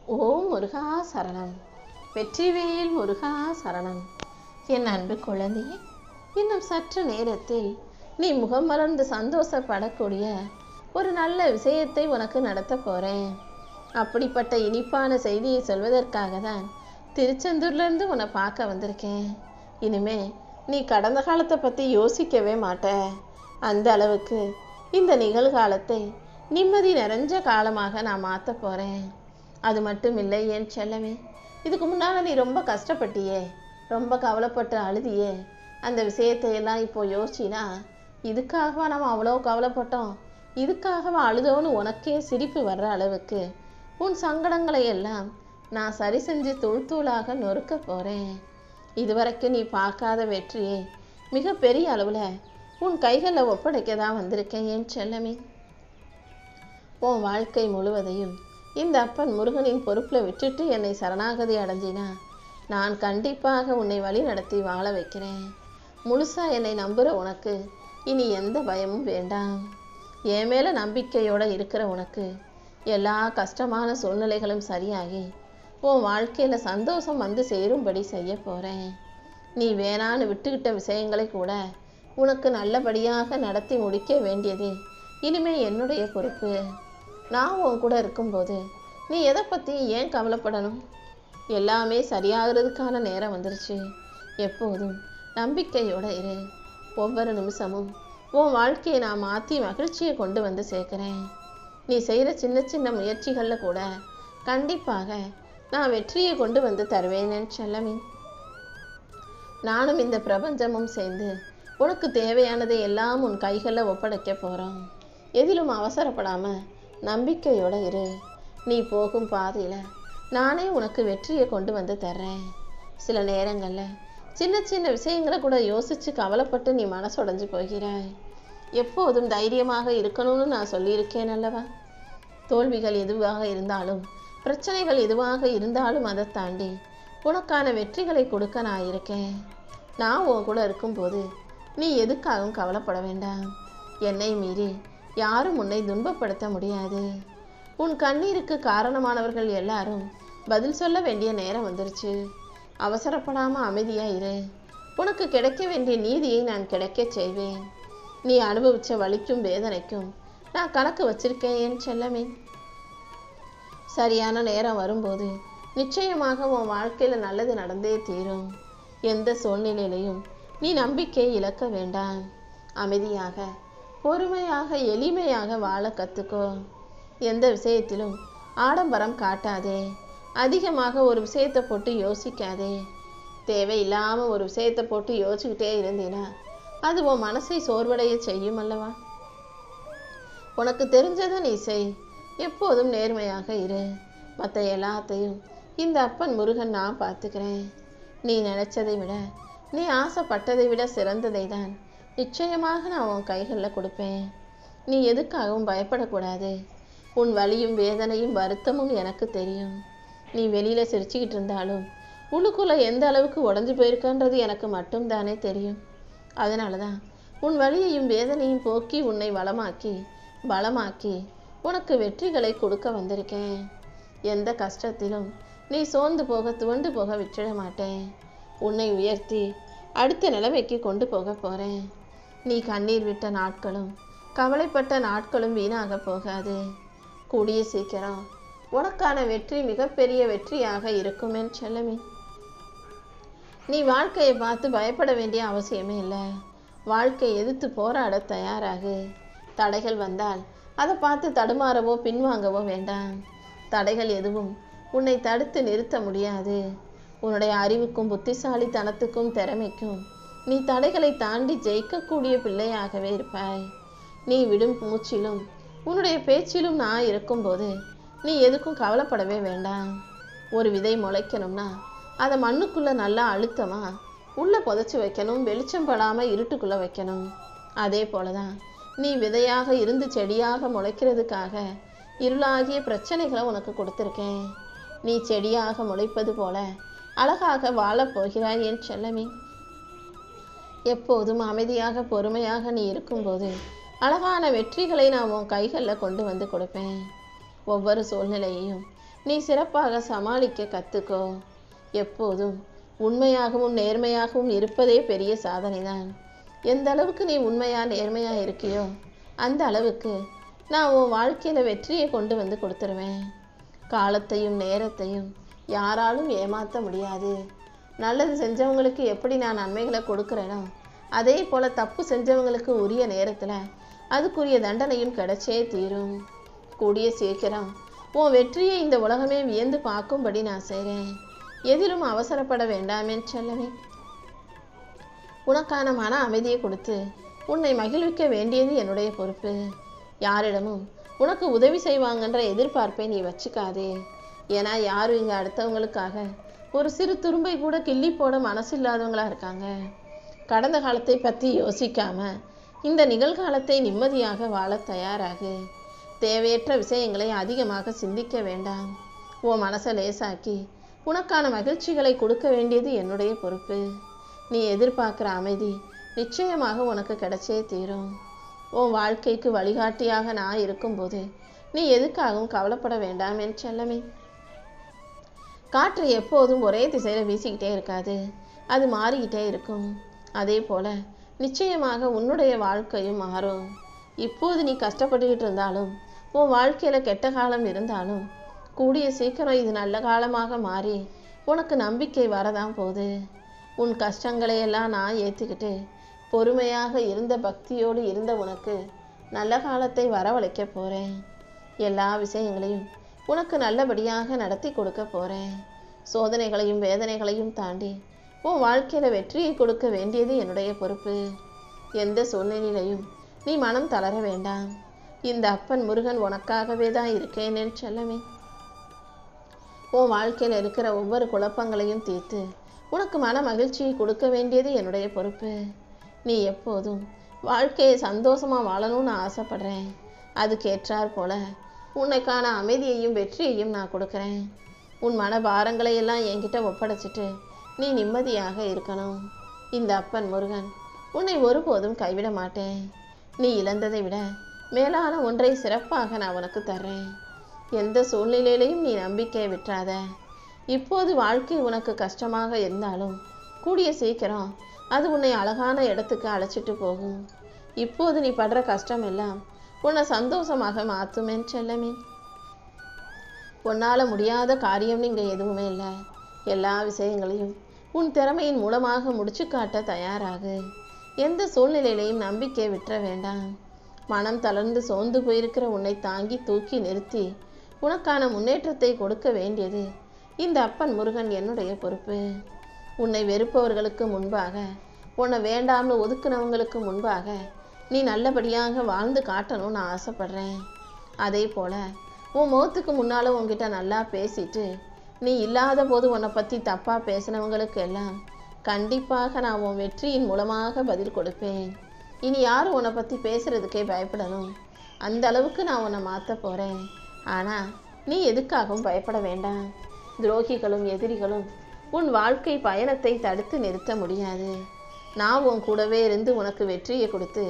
ஓம் முருகா சரணம். வெற்றிவேல் முருகா சரணம். என் அன்பு குழந்தையே, இன்னும் சற்று நேரத்தில் நீ முகம் மலர்ந்து சந்தோஷப்படக்கூடிய ஒரு நல்ல விஷயத்தை உனக்கு நடத்த போறேன். அப்படிப்பட்ட இனிப்பான செய்தியை சொல்வதற்காக தான் திருச்செந்தூர்லேருந்து உன்னை பார்க்க வந்திருக்கேன். இனிமே நீ கடந்த காலத்தை பற்றி யோசிக்கவே மாட்ட. அந்த அளவுக்கு இந்த நிகழ்காலத்தை நிம்மதி நிறைஞ்ச காலமாக நான் மாற்ற போகிறேன். அது மட்டும் இல்லை என் செல்லமே, இதுக்கு முன்னால் நீ ரொம்ப கஷ்டப்பட்டியே, ரொம்ப கவலைப்பட்டு அழுதியே. அந்த விஷயத்தையெல்லாம் இப்போ யோசிச்சினா, இதுக்காகவா நம்ம அவ்வளோ கவலைப்பட்டோம், இதுக்காகவா அழுதோன்னு உனக்கே சிரிப்பு வர்ற அளவுக்கு உன் சங்கடங்களை எல்லாம் நான் சரி செஞ்சு தூள் தூளாக நொறுக்க போகிறேன். இதுவரைக்கும் நீ பார்க்காத வெற்றியை மிகப்பெரிய அளவில் உன் கைகளில் ஒப்படைக்க தான் வந்திருக்கேன் என் செல்லமே. உன் வாழ்க்கை முழுவதையும் இந்த அப்பன் முருகனின் பொறுப்பில் விட்டுட்டு என்னை சரணாகதி அடைஞ்சினா, நான் கண்டிப்பாக உன்னை வழி நடத்தி வாழ வைக்கிறேன். முழுசாக என்னை நம்புகிற உனக்கு இனி எந்த பயமும் வேண்டாம். என் மேலே நம்பிக்கையோடு இருக்கிற உனக்கு எல்லா கஷ்டமான சூழ்நிலைகளும் சரியாகி உன் வாழ்க்கையில் சந்தோஷம் வந்து சேரும்படி செய்ய போகிறேன். நீ வேணான்னு விட்டுக்கிட்ட விஷயங்களை கூட உனக்கு நல்லபடியாக நடத்தி முடிக்க வேண்டியது இனிமே என்னுடைய பொறுப்பு. நான் உன் கூட இருக்கும்போது நீ எதை பற்றி ஏன் கவலைப்படணும்? எல்லாமே சரியாகிறதுக்கான நேரம் வந்துருச்சு. எப்போதும் நம்பிக்கையோடு இரு. ஒவ்வொரு நிமிஷமும் உன் வாழ்க்கையை நான் மாற்றி மகிழ்ச்சியை கொண்டு வந்து சேர்க்குறேன். நீ செய்கிற சின்ன சின்ன முயற்சிகளில் கூட கண்டிப்பாக நான் வெற்றியை கொண்டு வந்து தருவேன் என் செல்லமே. நானும் இந்த பிரபஞ்சமும் சேர்ந்து உனக்கு தேவையானதை எல்லாம் உன் கைகளில் ஒப்படைக்க போகிறோம். எதிலும் அவசரப்படாமல் நம்பிக்கையோடு இரு. நீ போகும் பாதையில் நானே உனக்கு வெற்றியை கொண்டு வந்து தர்றேன். சில நேரங்களில் சின்ன சின்ன விஷயங்களை கூட யோசித்து கவலைப்பட்டு நீ மனசுடைஞ்சு போகிறாய். எப்போதும் தைரியமாக இருக்கணும்னு நான் சொல்லியிருக்கேன் அல்லவா? தோல்விகள் எதுவாக இருந்தாலும், பிரச்சனைகள் எதுவாக இருந்தாலும் அதை தாண்டி உனக்கான வெற்றிகளை கொடுக்க நான் இருக்கேன். நான் உன் கூட இருக்கும்போது நீ எதுக்காகவும் கவலைப்பட வேண்டாம். என்னை மீறி யாரும் உன்னை துன்பப்படுத்த முடியாது. உன் கண்ணீருக்கு காரணமானவர்கள் எல்லாரும் பதில் சொல்ல வேண்டிய நேரம் வந்துருச்சு. அவசரப்படாமல் அமைதியாக இரு. உனக்கு கிடைக்க வேண்டிய நீதியை நான் கிடைக்க செய்வேன். நீ அனுபவித்த வலிக்கும் வேதனைக்கும் நான் கணக்கு வச்சிருக்கேன் என் செல்லமே. சரியான நேரம் வரும்போது நிச்சயமாக உன் வாழ்க்கையில் நல்லது நடந்தே தீரும். எந்த சூழ்நிலையிலையும் நீ நம்பிக்கை இழக்க வேண்டாம். அமைதியாக, பொறுமையாக, எளிமையாக வாழ கற்றுக்கோ. எந்த விஷயத்திலும் ஆடம்பரம் காட்டாதே. அதிகமாக ஒரு விஷயத்தை போட்டு யோசிக்காதே. தேவையில்லாமல் ஒரு விஷயத்தை போட்டு யோசிச்சுக்கிட்டே இருந்தீனா அது உன் மனசை சோர்வடைய செய்யும் அல்லவா? உனக்கு தெரிஞ்சதை நீ செய். எப்போதும் நேர்மையாக இரு. மற்ற எல்லாத்தையும் இந்த அப்பன் முருகன் நான் பார்த்துக்கிறேன். நீ நினைச்சதை விட, நீ ஆசைப்பட்டதை விட சிறந்ததை தான் நிச்சயமாக நான் உன் கைகளில் கொடுப்பேன். நீ எதுக்காகவும் பயப்படக்கூடாது. உன் வலியும் வேதனையும் வருத்தமும் எனக்கு தெரியும். நீ வெளியில் சிரிச்சுக்கிட்டு இருந்தாலும் உள்ளுக்குள்ளே எந்த அளவுக்கு உடஞ்சி போயிருக்கன்றது எனக்கு மட்டும்தானே தெரியும். அதனால தான் உன் வலியையும் வேதனையும் போக்கி உன்னை பலமாக்கி உனக்கு வெற்றிகளை கொடுக்க வந்திருக்கேன். எந்த கஷ்டத்திலும் நீ சோர்ந்து போக, துவண்டு போக விட்டுட மாட்டேன். உன்னை உயர்த்தி அடுத்த நிலைமைக்கு கொண்டு போக போகிறேன். நீ கண்ணீர் விட்ட நாட்களும் கவலைப்பட்ட நாட்களும் வீணாக போகாது. கூடிய சீக்கிரம் உனக்கான வெற்றி மிகப்பெரிய வெற்றியாக இருக்கும் என் செல்லமே. நீ வாழ்க்கையை பார்த்து பயப்பட வேண்டிய அவசியமே இல்லை. வாழ்க்கை எதிர்த்து போராட தயாராகு. தடைகள் வந்தால் அதை பார்த்து தடுமாறவோ பின்வாங்கவோ வேண்டாம். தடைகள் எதுவும் உன்னை தடுத்து நிறுத்த முடியாது. உன்னுடைய அறிவுக்கும் புத்திசாலித்தனத்துக்கும் திறமைக்கும் நீ தடைகளை தாண்டி ஜெயிக்கக்கூடிய பிள்ளையாகவே இருப்பாய். நீ விடும் மூச்சிலும் உன்னுடைய பேச்சிலும் நான் இருக்கும்போது நீ எதுக்கும் கவலைப்படவே வேண்டாம். ஒரு விதை முளைக்கணும்னா அதை மண்ணுக்குள்ளே நல்லா அழுத்தமாக உள்ளே புதைச்சி வைக்கணும். வெளிச்சம் படாமல் இருட்டுக்குள்ளே வைக்கணும். அதே போல தான் நீ விதையாக இருந்து செடியாக முளைக்கிறதுக்காக இருளாகிய பிரச்சனைகளை உனக்கு கொடுத்துருக்கேன். நீ செடியாக முளைப்பது போல அழகாக வாழப்போகிறாய் என் செல்லமே. எப்போதும் அமைதியாக, பொறுமையாக நீ இருக்கும்போது அழகான வெற்றிகளை நான் உன் கைகளில் கொண்டு வந்து கொடுப்பேன். ஒவ்வொரு சூழ்நிலையையும் நீ சிறப்பாக சமாளிக்க கற்றுக்கோ. எப்போதும் உண்மையாகவும் நேர்மையாகவும் இருப்பதே பெரிய சாதனைதான். எந்த அளவுக்கு நீ உண்மையாக நேர்மையாக இருக்கியோ அந்த அளவுக்கு நான் உன் வாழ்க்கையில் வெற்றியை கொண்டு வந்து கொடுத்துருவேன். காலத்தையும் நேரத்தையும் யாராலும் ஏமாற்ற முடியாது. நல்லது செஞ்சவங்களுக்கு எப்படி நான் நன்மைகளை கொடுக்குறேனோ அதே போல் தப்பு செஞ்சவங்களுக்கு உரிய நேரத்தில் அதுக்குரிய தண்டனையும் கிடைச்சே தீரும். கூடிய சீக்கிரம் உன் வெற்றியை இந்த உலகமே வியந்து பார்க்கும்படி நான் செய்கிறேன். எதிலும் அவசரப்பட வேண்டாமே செல்லவே. உனக்கான மன அமைதியை கொடுத்து உன்னை மகிழ்விக்க வேண்டியது என்னுடைய பொறுப்பு. யாரிடமும் உனக்கு உதவி செய்வாங்கன்ற எதிர்பார்ப்பை நீ வச்சுக்காதே. ஏன்னா யாரும் இங்கே அடுத்தவங்களுக்காக ஒரு சிறு துரும்பை கூட கிள்ளி போட மனசு இல்லாதவங்களா இருக்காங்க. கடந்த காலத்தை பற்றி யோசிக்காம இந்த நிகழ்காலத்தை நிம்மதியாக வாழ தயாராகு. தேவையற்ற விஷயங்களை அதிகமாக சிந்திக்க வேண்டாம். உன் மனசை லேசாக்கி உனக்கான மகிழ்ச்சிகளை கொடுக்க வேண்டியது என்னுடைய பொறுப்பு. நீ எதிர்பார்க்குற அமைதி நிச்சயமாக உனக்கு கிடைச்சே தீரும். உன் வாழ்க்கைக்கு வழிகாட்டியாக நான் இருக்கும்போது நீ எதுக்காகவும் கவலைப்பட வேண்டாம் என் செல்லமே. காற்று எப்போதும் ஒரே திசையில் வீசிக்கிட்டே இருக்காது, அது மாறிக்கிட்டே இருக்கும். அதே போல் நிச்சயமாக உன்னுடைய வாழ்க்கையும் மாறும். இப்போது நீ கஷ்டப்பட்டுக்கிட்டு இருந்தாலும் உன் வாழ்க்கையில் கெட்ட காலம் இருந்தாலும் கூடிய சீக்கிரம் இது நல்ல காலமாக மாறி உனக்கு நம்பிக்கை வரதான் போகுது. உன் கஷ்டங்களையெல்லாம் நான் ஏற்றுக்கிட்டு பொறுமையாக இருந்த பக்தியோடு இருந்த உனக்கு நல்ல காலத்தை வரவழைக்க போகிறேன். எல்லா விஷயங்களையும் உனக்கு நல்லபடியாக நடத்தி கொடுக்க போகிறேன். சோதனைகளையும் வேதனைகளையும் தாண்டி உன் வாழ்க்கையில் வெற்றியை கொடுக்க வேண்டியது என்னுடைய பொறுப்பு. எந்த சூழ்நிலையிலையும் நீ மனம் தளர வேண்டாம். இந்த அப்பன் முருகன் உனக்காகவே தான் இருக்கேன்னு செல்லமே. உன் வாழ்க்கையில் இருக்கிற ஒவ்வொரு குழப்பங்களையும் தீர்த்து உனக்கு மன மகிழ்ச்சியை கொடுக்க வேண்டியது என்னுடைய பொறுப்பு. நீ எப்போதும் வாழ்க்கையை சந்தோஷமாக வாழணும்னு ஆசைப்படுறேன். அதுக்கேற்றார் போல உன்னைக்கான அமைதியையும் வெற்றியையும் நான் கொடுக்குறேன். உன் மன பாரங்களை எல்லாம் என்கிட்ட ஒப்படைச்சிட்டு நீ நிம்மதியாக இருக்கணும். இந்த அப்பன் முருகன் உன்னை ஒருபோதும் கைவிட மாட்டேன். நீ இழந்ததை விட மேலான ஒன்றை சிறப்பாக நான் உனக்கு தர்றேன். எந்த சூழ்நிலையிலையும் நீ நம்பிக்கையை விட்டுறாத. இப்போது வாழ்க்கை உனக்கு கஷ்டமாக இருந்தாலும் கூடிய சீக்கிரம் அது உன்னை அழகான இடத்துக்கு அழைச்சிட்டு போகும். இப்போது நீ படுற கஷ்டம் எல்லாம் உன்னை சந்தோஷமாக மாற்றுமேன் செல்லமே. உன்னால் முடியாத காரியம்னு இங்கே எதுவுமே இல்லை. எல்லா விஷயங்களையும் உன் திறமையின் மூலமாக முடிச்சு காட்ட தயாராகு. எந்த சூழ்நிலையிலையும் நம்பிக்கை விட்டுற வேண்டாம். மனம் தளர்ந்து சோர்ந்து போயிருக்கிற உன்னை தாங்கி தூக்கி நிறுத்தி உனக்கான முன்னேற்றத்தை கொடுக்க வேண்டியது இந்த அப்பன் முருகன் என்னுடைய பொறுப்பு. உன்னை வெறுப்பவர்களுக்கு முன்பாக, உன்னை வேண்டாம்னு ஒதுக்குனவங்களுக்கு முன்பாக நீ நல்லபடியாக வாழ்ந்து காட்டணும்னு நான் ஆசைப்படுறேன். அதே போல் உன் முகத்துக்கு முன்னால் உன்கிட்ட நல்லா பேசிட்டு நீ இல்லாத போது உன்னை பற்றி தப்பாக பேசினவங்களுக்கு எல்லாம் கண்டிப்பாக நான் உன் வெற்றியின் மூலமாக பதில் கொடுப்பேன். இனி யாரும் உன்னை பற்றி பேசுகிறதுக்கே பயப்படணும். அந்த அளவுக்கு நான் உன்னை மாற்ற போகிறேன். ஆனால் நீ எதுக்காகவும் பயப்பட வேண்டாம். துரோகிகளும் எதிரிகளும் உன் வாழ்க்கை பயணத்தை தடுத்து நிறுத்த முடியாது. நான் உன் கூடவே இருந்து உனக்கு வெற்றியை கொடுத்து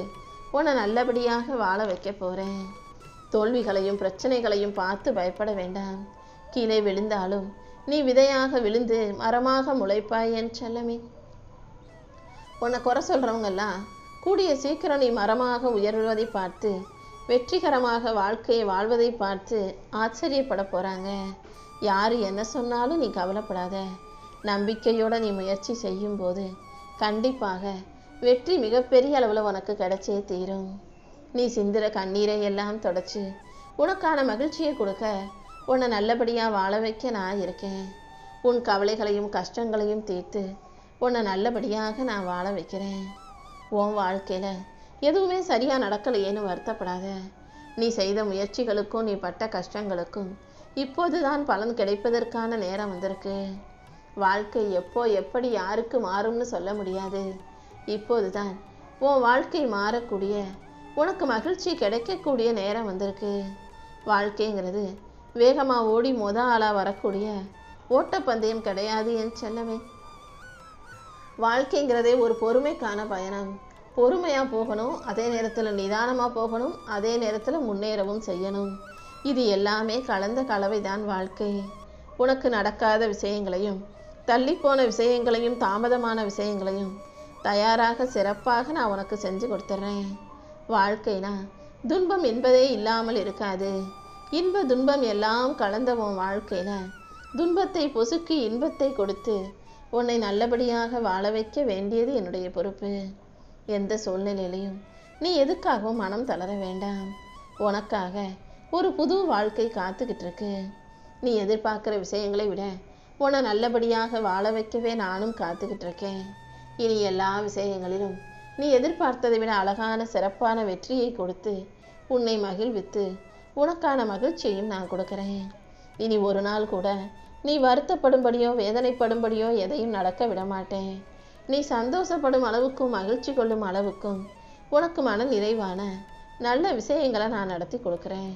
உன்னை நல்லபடியாக வாழ வைக்க போகிறேன். தோல்விகளையும் பிரச்சனைகளையும் பார்த்து பயப்பட வேண்டாம். கீழே விழுந்தாலும் நீ விதையாக விழுந்து மரமாக முளைப்பாய் என் செல்லமே. உன்னை குறை சொல்கிறவங்கெல்லாம் கூடிய சீக்கிரம் நீ மரமாக உயர்வதை பார்த்து வெற்றிகரமாக வாழ்க்கையை வாழ்வதை பார்த்து ஆச்சரியப்பட போகிறாங்க. யார் என்ன சொன்னாலும் நீ கவலைப்படாத. நம்பிக்கையோடு நீ முயற்சி செய்யும்போது கண்டிப்பாக வெற்றி மிகப்பெரிய அளவில் உனக்கு கிடைச்சே தீரும். நீ சிந்துற கண்ணீரை எல்லாம் தொடச்சி உனக்கான மகிழ்ச்சியை கொடுக்க உன்னை நல்லபடியாக வாழ வைக்க நான் இருக்கேன். உன் கவலைகளையும் கஷ்டங்களையும் தீர்த்து உன்னை நல்லபடியாக நான் வாழ வைக்கிறேன். உன் வாழ்க்கையில் எதுவுமே சரியாக நடக்கலையேன்னு வருத்தப்படாத. நீ செய்த முயற்சிகளுக்கும் நீ பட்ட கஷ்டங்களுக்கும் இப்போது தான் பலன் கிடைப்பதற்கான நேரம் வந்திருக்கு. வாழ்க்கை எப்போ எப்படி யாருக்கு மாறும்னு சொல்ல முடியாது. இப்போது தான் உன் வாழ்க்கை மாறக்கூடிய உனக்கு மகிழ்ச்சி கிடைக்கக்கூடிய நேரம் வந்திருக்கு. வாழ்க்கைங்கிறது வேகமாக ஓடி ஆளாக வரக்கூடிய ஓட்டப்பந்தயம் கிடையாது என் செல்லமே. வாழ்க்கைங்கிறதே ஒரு பொறுமைக்கான பயணம். பொறுமையாக போகணும், அதே நேரத்தில் நிதானமாக போகணும், அதே நேரத்தில் முன்னேறவும் செய்யணும். இது எல்லாமே கலந்த கலவைதான் வாழ்க்கை. உனக்கு நடக்காத விஷயங்களையும், தள்ளிப்போன விஷயங்களையும், தாமதமான விஷயங்களையும் தயாராக சிறப்பாக நான் உனக்கு செஞ்சு கொடுத்துட்றேன். வாழ்க்கைனா துன்பம் என்பதே இல்லாமல் இருக்காது. இன்ப துன்பம் எல்லாம் கலந்த உன் வாழ்க்கையில துன்பத்தை பொசுக்கி இன்பத்தை கொடுத்து உன்னை நல்லபடியாக வாழ வைக்க வேண்டியது என்னுடைய பொறுப்பு. எந்த சூழ்நிலையிலையும் நீ எதுக்காகவும் மனம் தளர வேண்டாம். உனக்காக ஒரு புது வாழ்க்கை காத்துக்கிட்டு இருக்கு. நீ எதிர்பார்க்குற விஷயங்களை விட உன்னை நல்லபடியாக வாழ வைக்கவே நானும் காத்துக்கிட்டு இருக்கேன். இனி எல்லா விஷயங்களிலும் நீ எதிர்பார்த்ததை விட அழகான சிறப்பான வெற்றியை கொடுத்து உன்னை மகிழ்வித்து உனக்கான மகிழ்ச்சியையும் நான் கொடுக்குறேன். இனி ஒரு நாள் கூட நீ வருத்தப்படும்படியோ வேதனைப்படும்படியோ எதையும் நடக்க விட மாட்டேன். நீ சந்தோஷப்படும் அளவுக்கும் மகிழ்ச்சி கொள்ளும் அளவுக்கும் உனக்கு மன நிறைவான நல்ல விஷயங்களை நான் நடத்தி கொடுக்குறேன்.